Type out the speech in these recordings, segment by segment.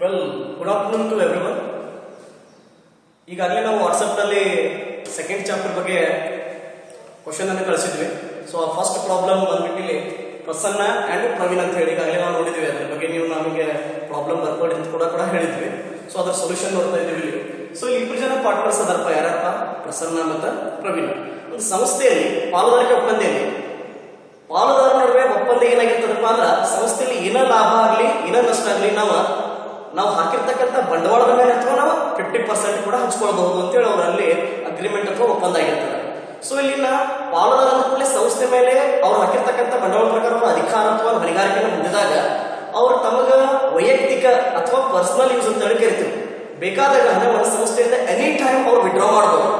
Well good afternoon to everyone. ಈಗಾಗಲೇ ನಾವು ವಾಟ್ಸಪ್ನಲ್ಲಿ ಸೆಕೆಂಡ್ ಚಾಪ್ಟರ್ ಬಗ್ಗೆ ಕ್ವಶನ್ ಅನ್ನು ಕಳಿಸಿದ್ವಿ. ಸೊ ಆ ಫಸ್ಟ್ ಪ್ರಾಬ್ಲಮ್ ಬಂದ್ಬಿಟ್ಟಿಲ್ಲಿ ಪ್ರಸನ್ನ ಆ್ಯಂಡ್ ಪ್ರವೀಣ್ ಅಂತ ಹೇಳಿ ಈಗಾಗಲೇ ನಾವು ನೋಡಿದ್ವಿ. ಅದ್ರ ಬಗ್ಗೆ ನೀವು ನಮಗೆ ಪ್ರಾಬ್ಲಮ್ ಬರ್ಕೊಡಿ ಅಂತ ಕೂಡ ಹೇಳಿದ್ವಿ. ಸೊ ಅದ್ರ ಸೊಲ್ಯೂಷನ್ ನೋಡ್ತಾ ಇದ್ದೀವಿ ಇಲ್ಲಿ. ಸೊ ಇಲ್ಲಿ ಇಬ್ಬರು ಜನ ಪಾರ್ಟ್ನರ್ಸ್ ಅದರಪ್ಪ, ಯಾರಪ್ಪ? ಪ್ರಸನ್ನ ಮತ್ತು ಪ್ರವೀಣ್. ಒಂದು ಸಂಸ್ಥೆಯಲ್ಲಿ ಪಾಲುದಾರಿಕೆ ಒಪ್ಪಂದದಲ್ಲಿ ಪಾಲುದಾರ ನಡುವೆ ಒಪ್ಪಂದ ಏನಾಗಿರ್ತದಪ್ಪ ಅಂದ್ರೆ ಸಂಸ್ಥೆಯಲ್ಲಿ ಏನೋ ಲಾಭ ಆಗಲಿ ಏನೋ ನಷ್ಟ ಆಗಲಿ ನಾವು ಹಾಕಿರ್ತಕ್ಕಂಥ ಬಂಡವಾಳದ ಮೇಲೆ ಅಥವಾ ನಾವು 50% ಕೂಡ ಹಂಚ್ಕೊಳ್ಬಹುದು ಅಂತೇಳಿ ಅವರಲ್ಲಿ ಅಗ್ರಿಮೆಂಟ್ ಅಥವಾ ಒಪ್ಪಂದ ಆಗಿರ್ತದೆ. ಸೊ ಇಲ್ಲಿನ ಪಾಲುದಾರರ ಕೂಡಲೇ ಸಂಸ್ಥೆ ಮೇಲೆ ಅವ್ರು ಹಾಕಿರ್ತಕ್ಕಂಥ ಬಂಡವಾಳ ಪ್ರಕಾರ ಅವರ ಅಧಿಕಾರ ಅಥವಾ ಹೊಣೆಗಾರಿಕೆಯನ್ನು ಹೊಂದಿದಾಗ ಅವರು ತಮಗ ವೈಯಕ್ತಿಕ ಅಥವಾ ಪರ್ಸನಲ್ ಯೂಸ್ ಅಂತ ಹೇಳಿ ಕರಿತೀವಿ. ಬೇಕಾದಾಗ ಹಣವನ್ನು ಸಂಸ್ಥೆಯಿಂದ ಎನಿ ಟೈಮ್ ಅವ್ರು ವಿಡ್ರಾ ಮಾಡಬಹುದು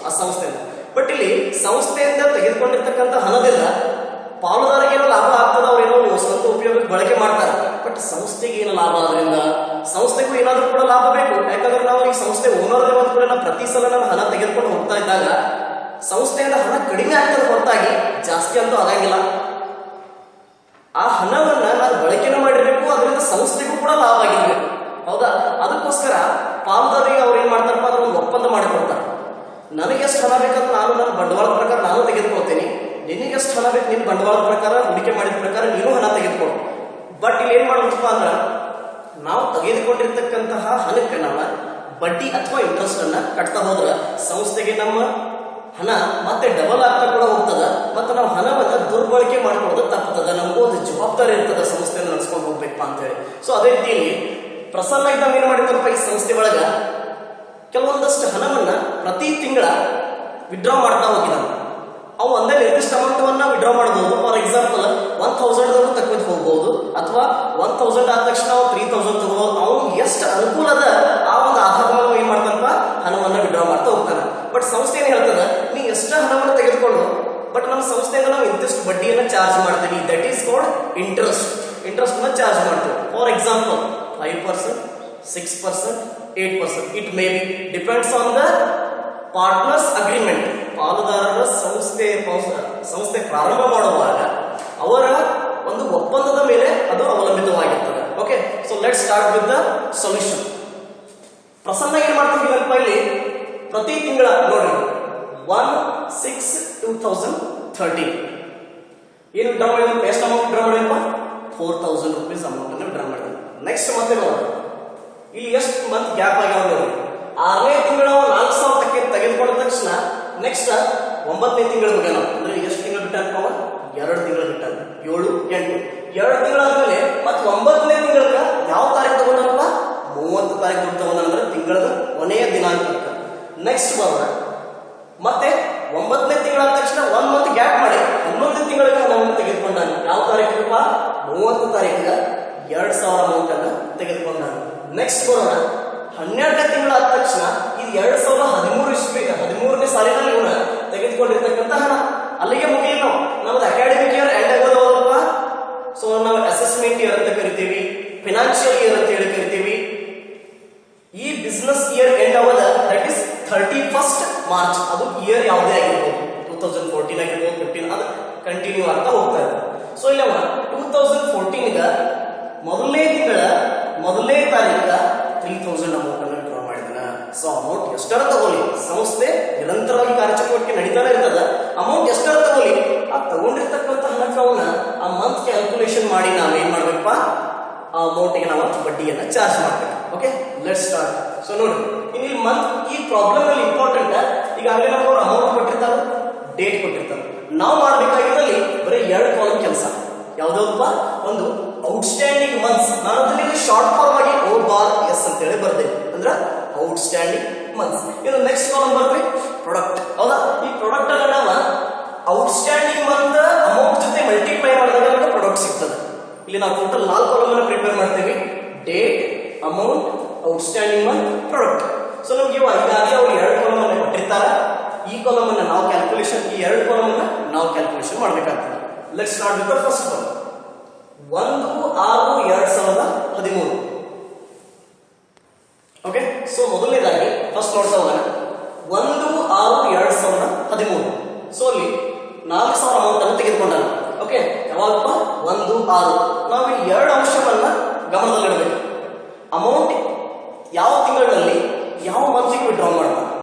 ಆ ಸಂಸ್ಥೆಯಿಂದ. ಬಟ್ ಇಲ್ಲಿ ಸಂಸ್ಥೆಯಿಂದ ತೆಗೆದುಕೊಂಡಿರ್ತಕ್ಕಂಥ ಹಣದಿಂದ ಪಾಲುದಾರಿಗೆ ಏನೋ ಲಾಭ ಆಗ್ತದೆ, ಅವ್ರೇನೋ ಸ್ವಂತ ಉಪಯೋಗಕ್ಕೆ ಬಳಕೆ ಮಾಡ್ತಾರೆ. ಬಟ್ ಸಂಸ್ಥೆಗೆ ಏನು ಲಾಭ? ಅದರಿಂದ ಸಂಸ್ಥೆಗೂ ಏನಾದ್ರೂ ಕೂಡ ಲಾಭ ಬೇಕು. ಯಾಕಂದ್ರೆ ನಾವು ಈ ಸಂಸ್ಥೆ ಓನರ್ ಕೂಡ ಪ್ರತಿ ಸಲ ನಾವು ಹಣ ತೆಗೆದುಕೊಂಡು ಹೋಗ್ತಾ ಇದ್ದಾಗ ಸಂಸ್ಥೆಯಿಂದ ಹಣ ಕಡಿಮೆ ಆಗ್ತದೆ ಹೊರತಾಗಿ ಜಾಸ್ತಿ ಅಂತೂ ಆಗಂಗಿಲ್ಲ. ಆ ಹಣವನ್ನ ನಾನು ಬಳಕೆನ ಮಾಡಿರ್ಬೇಕು, ಅದರಿಂದ ಸಂಸ್ಥೆಗೂ ಕೂಡ ಲಾಭ ಆಗಿರ್ಬೇಕು. ಹೌದಾ? ಅದಕ್ಕೋಸ್ಕರ ಪಾಲುದಾರಿಗೆ ಅವ್ರು ಏನ್ ಮಾಡ್ತಾರಪ್ಪ ಅಂದ್ರೆ ಒಂದು ಒಪ್ಪಂದ ಮಾಡಿಕೊಡ್ತಾರೆ. ನನಗೆ ಎಷ್ಟು ಹಣ ಬೇಕಂತ ನಾನು ನನ್ನ ಬಂಡವಾಳದ ಪ್ರಕಾರ ನಾನು ತೆಗೆದುಕೊಳ್ತೇನೆ, ನಿನಗೆ ಎಷ್ಟು ಹಣ ಬೇಕು ನಿನ್ನ ಬಂಡವಾಳದ ಪ್ರಕಾರ ಹೂಡಿಕೆ ಮಾಡಿದ ಪ್ರಕಾರ ನೀನು ಹಣ ತೆಗೆದುಕೊಡು. ಬಟ್ ಇಲ್ಲಿ ಏನ್ ಮಾಡ್ಬೇಕಪ್ಪ ಅಂದ್ರೆ ನಾವು ತೆಗೆದುಕೊಂಡಿರ್ತಕ್ಕಂತಹ ಹಣಕ್ಕೆ ನಾವು ಬಡ್ಡಿ ಅಥವಾ ಇಂಟ್ರೆಸ್ಟ್ ಅನ್ನ ಕಟ್ತಾ ಹೋದ್ರೆ ಸಂಸ್ಥೆಗೆ ನಮ್ಮ ಹಣ ಮತ್ತೆ ಡಬಲ್ ಆಗ್ತಾ ಕೂಡ ಹೋಗ್ತದ. ಮತ್ತೆ ನಾವು ಹಣವನ್ನ ದುರ್ಬಳಕೆ ಮಾಡ್ಕೊಳ್ಳೋದು ತಪ್ಪುತ್ತದೆ. ನಮಗೂ ಒಂದು ಜವಾಬ್ದಾರಿ ಇರ್ತದೆ ಸಂಸ್ಥೆಯನ್ನು ನಡೆಸ್ಕೊಂಡು ಹೋಗ್ಬೇಕಪ್ಪ ಅಂತ ಹೇಳಿ. ಸೊ ಅದೇ ರೀತಿಯಲ್ಲಿ ಪ್ರಸನ್ನ ಇದ್ದಾಗ ಏನ್ ಮಾಡಿದ್ರಪ್ಪ, ಈ ಸಂಸ್ಥೆ ಒಳಗ ಕೆಲವೊಂದಷ್ಟು ಹಣವನ್ನ ಪ್ರತಿ ತಿಂಗಳ ವಿಡ್ರಾ ಮಾಡ್ತಾ ಹೋಗಿದ. ಅವು ಒಂದೇ ನಿರ್ದಿಷ್ಟ ಅಮೌಂಟವನ್ನ ವಿಡ್ರಾ ಮಾಡಬಹುದು. ಫಾರ್ ಎಕ್ಸಾಂಪಲ್ 1000 ತಕ್ಕೊಂಡು ಹೋಗ್ಬಹುದು, ಅಥವಾ 1000 ಆದ ತಕ್ಷಣ ನಾವು 3000 ತಗೋಬಹುದು. ಅವ್ನು ಎಷ್ಟು ಅನುಕೂಲ ಅದ ಆ ಒಂದು ಆಧಾರದ ಮೇಲೆ ಏನ್ ಮಾಡ್ತಾನಪ್ಪ, ಹಣವನ್ನ ವಿಡ್ರಾ ಮಾಡ್ತಾ ಹೋಗ್ತಾನೆ. ಬಟ್ ಸಂಸ್ಥೆ ಏನ್ ಹೇಳ್ತದ, ನೀ ಎಷ್ಟು ಹಣವನ್ನು ತೆಗೆದುಕೊಂಡು ಬಟ್ ನಮ್ಮ ಸಂಸ್ಥೆಯಿಂದ ನಾವು ಇಂತಿಷ್ಟು ಬಡ್ಡಿಯನ್ನ ಚಾರ್ಜ್ ಮಾಡ್ತೀವಿ. ದಟ್ ಈಸ್ ಕಾಲ್ಡ್ ಇಂಟ್ರೆಸ್ಟ್ ಅನ್ನ ಚಾರ್ಜ್ ಮಾಡ್ತೀವಿ. For example 5%, 6%, 8%. It may be depends on the partners agreement. ಪಾಲುದಾರರ ಸಂಸ್ಥೆ ಪ್ರಾರಂಭ ಮಾಡುವಾಗ ಅವರ ಒಂದು ಒಪ್ಪಂದದ ಮೇಲೆ ಅದು ಅವಲಂಬಿತವಾಗಿರ್ತದೆ. Okay, so let start with the solution. Prasanna ಏನ್ ಮಾಡ್ತೀವಿ ಇಲ್ಲಿ ಪ್ರತಿ ತಿಂಗಳ ನೋಡ್ರಿ 1/6/2013 ಏನು ವಿಡ್ರಾ ಮಾಡಿದ್ವಿ? ಎಷ್ಟು ಅಮೌಂಟ್ ವಿಡ್ರಾ ಮಾಡಿದಪ್ಪ? 4000 rupees ಅಮೌಂಟ್ ಅನ್ನು ವಿಡ್ರಾ ಮಾಡಿದ್ವಿ. ನೆಕ್ಸ್ಟ್ ಮತ್ತೆ ನೋಡಿ ಇಲ್ಲಿ ಎಷ್ಟು ಮಂತ್ ಗ್ಯಾಪ್ ಆಗ್ಯಾವ ನೋಡಿ. 6ನೇ ತಿಂಗಳ 4000 ತೆಗೆದುಕೊಂಡ ತಕ್ಷಣ ನೆಕ್ಸ್ಟ್ 9ನೇ ತಿಂಗಳು ಹೋಗ್ಯಾನ. ಅಂದ್ರೆ ಎಷ್ಟು ತಿಂಗಳು ಬಿಟ್ಟಾನಪ್ಪ? 2 ತಿಂಗಳು ಬಿಟ್ಟಾನ. 7, 8 2 ತಿಂಗಳಾದ್ಮೇಲೆ ಮತ್ತೆ 9ನೇ ತಿಂಗಳಕ ಯಾವ ತಾರೀಕು ತಗೊಂಡನಪ್ಪ? 30 ತಾರೀಕು ತಗೊಂಡ, ಅಂದ್ರೆ ತಿಂಗಳದ ಕೊನೆಯ ದಿನಾಂಕ. ನೆಕ್ಸ್ಟ್ ಬರೋಣ ಮತ್ತೆ 9ನೇ ತಿಂಗಳಾದ ತಕ್ಷಣ 1 ಮಂತ್ ಗ್ಯಾಪ್ ಮಾಡಿ 11ನೇ ತಿಂಗಳಿಗೆ ಅಮೌಂಟ್ ತೆಗೆದುಕೊಂಡಾನ. ಯಾವ ತಾರೀಕಪ್ಪ? 30 ತಾರೀಕಿಗೆ 2000 ಅಮೌಂಟ್ ಅನ್ನ ತೆಗೆದುಕೊಂಡಾನ. ನೆಕ್ಸ್ಟ್ ಬರೋಣ 12ನೇ ತಿಂಗಳಾದ ತಕ್ಷಣ ಇದು 2013ನೇ ಸಾಲಿನಲ್ಲಿ ಇವನ ತೆಗೆದುಕೊಂಡಿರ್ತಕ್ಕಂಥ ಹಣ. ಅಲ್ಲಿಗೆ ಮುಗಿಯಿಲ್ಲ. ನಮ್ದು ಅಕಾಡೆಮಿಕ್ ಇಯರ್ ಎಂಡ್ ಆಗೋದವರಪ್ಪ. ಸೊ ನಾವು ಅಸೆಸ್ಮೆಂಟ್ ಇಯರ್ ಅಂತ ಕರಿತೀವಿ, ಫಿನಾನ್ಷಿಯಲ್ ಇಯರ್ ಅಂತ ಹೇಳಿ ಕರಿತೀವಿ. ಈ ಬಿಸ್ನೆಸ್ ಇಯರ್ ಎಂಡ್ ಆಗೋದ ದಟ್ ಇಸ್ 31st ಮಾರ್ಚ್. ಅದು ಇಯರ್ ಯಾವುದೇ ಆಗಿರ್ಬೋದು, 2014 ಆಗಿರ್ಬೋದು, 15 ಅದು ಕಂಟಿನ್ಯೂ ಆಗ್ತಾ ಹೋಗ್ತಾ ಇದೆ. ಸೊ ಇಲ್ಲಿ 2014 ಮೊದಲನೇ ತಿಂಗಳ 1ನೇ ತಾರೀಕ 3000 ಅಮೌಂಟ್ ಅನ್ನು ಡ್ರಾ ಮಾಡಿದಾನ. ಸೊ ಅಮೌಂಟ್ ಎಷ್ಟರ ತಗೊಳ್ಳಿ, ಸಂಸ್ಥೆ ನಿರಂತರವಾಗಿ ಕಾರ್ಯಚಟುವಟಿಕೆ ನಡೀತಾನೆ ಇರ್ತದ. ಅಮೌಂಟ್ ಎಷ್ಟರ ತಗೊಳ್ಳಿ, ಆ ತಗೊಂಡಿರ್ತಕ್ಕಂಥ ಹಣಕ್ಕೆ ಅವನ್ನ ಆ ಮಂತ್ ಕ್ಯಾಲ್ಕುಲೇಷನ್ ಮಾಡಿ ನಾವೇನ್ ಮಾಡ್ಬೇಕಪ್ಪ, ಆ ಅಮೌಂಟ್ಗೆ ನಾವು ಬಡ್ಡಿಯನ್ನ ಚಾರ್ಜ್ ಮಾಡ್ಬೇಕು. Okay, let's start. ಸೊ ನೋಡಿ ಇಲ್ಲಿ ಮಂತ್ ಈ ಪ್ರಾಬ್ಲಮ್ ಅಲ್ಲಿ ಇಂಪಾರ್ಟೆಂಟ್, ಈಗಾಗಲೇ ನಾವು ಅಮೌಂಟ್ ಕೊಟ್ಟಿರ್ತಾರೆ, ಡೇಟ್ ಕೊಟ್ಟಿರ್ತಾರೆ. ನಾವು ಮಾಡ್ಬೇಕಾಗಿದ್ದಲ್ಲಿ ಬರೀ 2 ಕಾಲಮ್ ಕೆಲಸ. ಯಾವ್ದಪ್ಪ? ಒಂದು ಔಟ್ಸ್ಟ್ಯಾಂಡಿಂಗ್ ಮಂತ್ಸ್. ನಾನು ಅದರಲ್ಲಿ ಶಾರ್ಟ್ ಫಾರ್ಮ್ ಆಗಿ OS ಅಂತ ಹೇಳಿ ಬರ್ದೇನೆ, ಅಂದ್ರೆ ಔಟ್ಸ್ಟ್ಯಾಂಡಿಂಗ್ ಮಂತ್ಸ್. ಇನ್ನು ನೆಕ್ಸ್ಟ್ ಕಾಲಮ್ ಬರ್ಬೇಕು ಪ್ರಾಡಕ್ಟ್. ಹೌದಾ? ಈ ಪ್ರಾಡಕ್ಟ್ ಅನ್ನ ನಾವು ಔಟ್ಸ್ಟ್ಯಾಂಡಿಂಗ್ ಮಂತ್ ಅಮೌಂಟ್ ಜೊತೆ ಮಲ್ಟಿಪ್ಲೈ ಮಾಡಿದಾಗ ನಮಗೆ ಪ್ರಾಡಕ್ಟ್ ಸಿಗ್ತದೆ. ಇಲ್ಲಿ ನಾವು ಟೋಟಲ್ 4 ಕಾಲಮ್ ಅನ್ನು ಪ್ರಿಪೇರ್ ಮಾಡ್ತೀವಿ: date, amount, outstanding month, product. So ನಮ್ಗೆ ಈಗಾಗಲೇ ಅವ್ರು 2 ಕಾಲಮ್ ಅನ್ನು ಕೊಟ್ಟಿರ್ತಾರೆ. ಈ ಕಾಲಮ್ ಅನ್ನ ನಾವು ಕ್ಯಾಲ್ಕುಲೇಷನ್, ಈ 2 ಕಾಲಮ್ ಅನ್ನ ನಾವು ಕ್ಯಾಲ್ಕುಲೇಷನ್ ಮಾಡ್ಬೇಕಾಗ್ತದೆ. Let's start with the first column. 1/6/2013. Okay, so ಮೊದಲನೇದಾಗಿ ಫಸ್ಟ್ ನೋಡ್ತಾ ಹೋಗೋಣ. 1/6/2013. ಸೊ ಅಲ್ಲಿ 4000 ಅಮೌಂಟ್ ಅನ್ನು ತೆಗೆದುಕೊಂಡಾನ. ಓಕೆ, ಯಾವಾಗಪ್ಪ? 1/6. ನಾವು ಈ 2 ಅಂಶವನ್ನ ಗಮನದಲ್ಲಿಡಬೇಕು. ಅಮೌಂಟ್ ಯಾವ ತಿಂಗಳಲ್ಲಿ